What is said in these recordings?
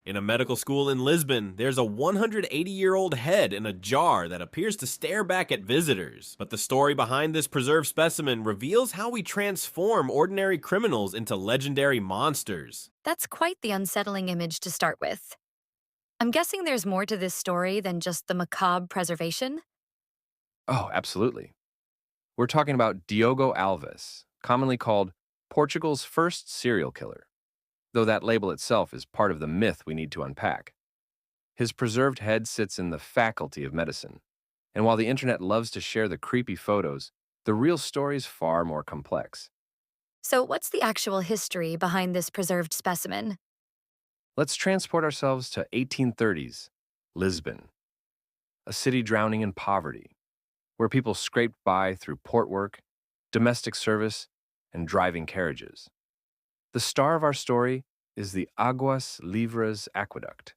In a medical school in Lisbon, there's a 180-year-old head in a jar that appears to stare back at visitors. But the story behind this preserved specimen reveals how we transform ordinary criminals into legendary monsters. That's quite the unsettling image to start with. I'm guessing there's more to this story than just the macabre preservation? Oh, absolutely. We're talking about Diogo Alves, commonly called Portugal's first serial killer, though that label itself is part of the myth we need to unpack. His preserved head sits in the faculty of medicine, and while the internet loves to share the creepy photos, the real story is far more complex. So, what's the actual history behind this preserved specimen? Let's transport ourselves to 1830s, Lisbon, a city drowning in poverty, where people scraped by through port work, domestic service, and driving carriages. The star of our story is the Aguas Livres Aqueduct,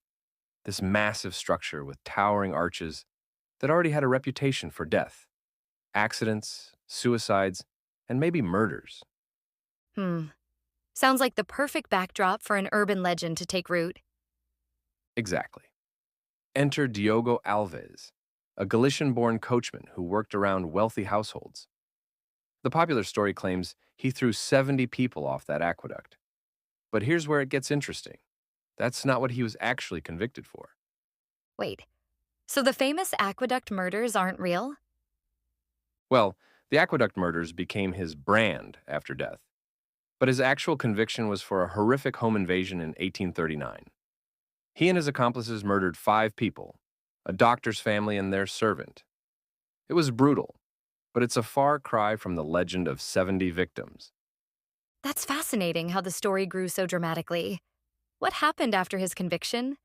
this massive structure with towering arches that already had a reputation for death, accidents, suicides, and maybe murders. Hmm. Sounds like the perfect backdrop for an urban legend to take root. Exactly. Enter Diogo Alves, a Galician-born coachman who worked around wealthy households. The popular story claims he threw 70 people off that aqueduct. But here's where it gets interesting. That's not what he was actually convicted for. Wait, so the famous aqueduct murders aren't real? Well, the aqueduct murders became his brand after death, but his actual conviction was for a horrific home invasion in 1839. He and his accomplices murdered 5 people, a doctor's family and their servant. It was brutal, but it's a far cry from the legend of 70 victims. That's fascinating how the story grew so dramatically. What happened after his conviction?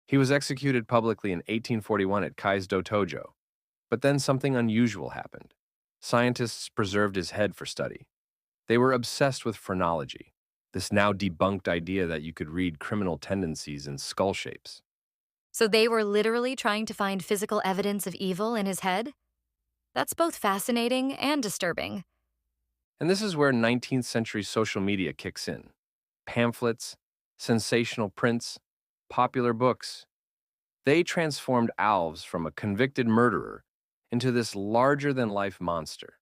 He was executed publicly in 1841 at Cais do Tojo, but then something unusual happened. Scientists preserved his head for study. They were obsessed with phrenology, this now debunked idea that you could read criminal tendencies in skull shapes. So they were literally trying to find physical evidence of evil in his head? That's both fascinating and disturbing. And this is where 19th century social media kicks in. Pamphlets, sensational prints, popular books. They transformed Alves from a convicted murderer into this larger-than-life monster.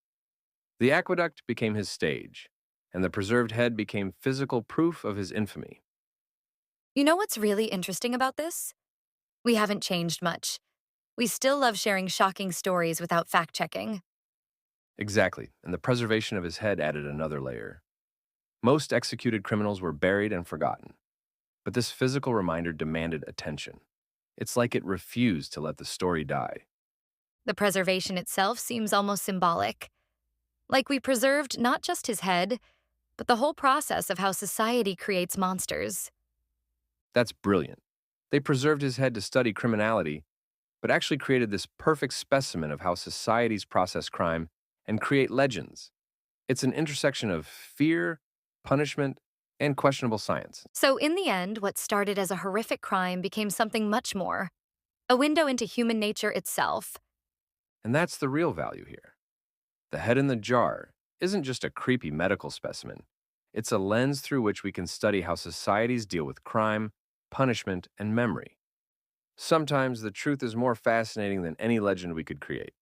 The aqueduct became his stage, and the preserved head became physical proof of his infamy. You know what's really interesting about this? We haven't changed much. We still love sharing shocking stories without fact checking. Exactly, and the preservation of his head added another layer. Most executed criminals were buried and forgotten, but this physical reminder demanded attention. It's like it refused to let the story die. The preservation itself seems almost symbolic. Like we preserved not just his head, but the whole process of how society creates monsters. That's brilliant. They preserved his head to study criminality, but actually created this perfect specimen of how societies process crime and create legends. It's an intersection of fear, punishment, and questionable science. So, in the end, what started as a horrific crime became something much more, a window into human nature itself. And that's the real value here. The head in the jar isn't just a creepy medical specimen. It's a lens through which we can study how societies deal with crime, punishment, and memory. Sometimes the truth is more fascinating than any legend we could create.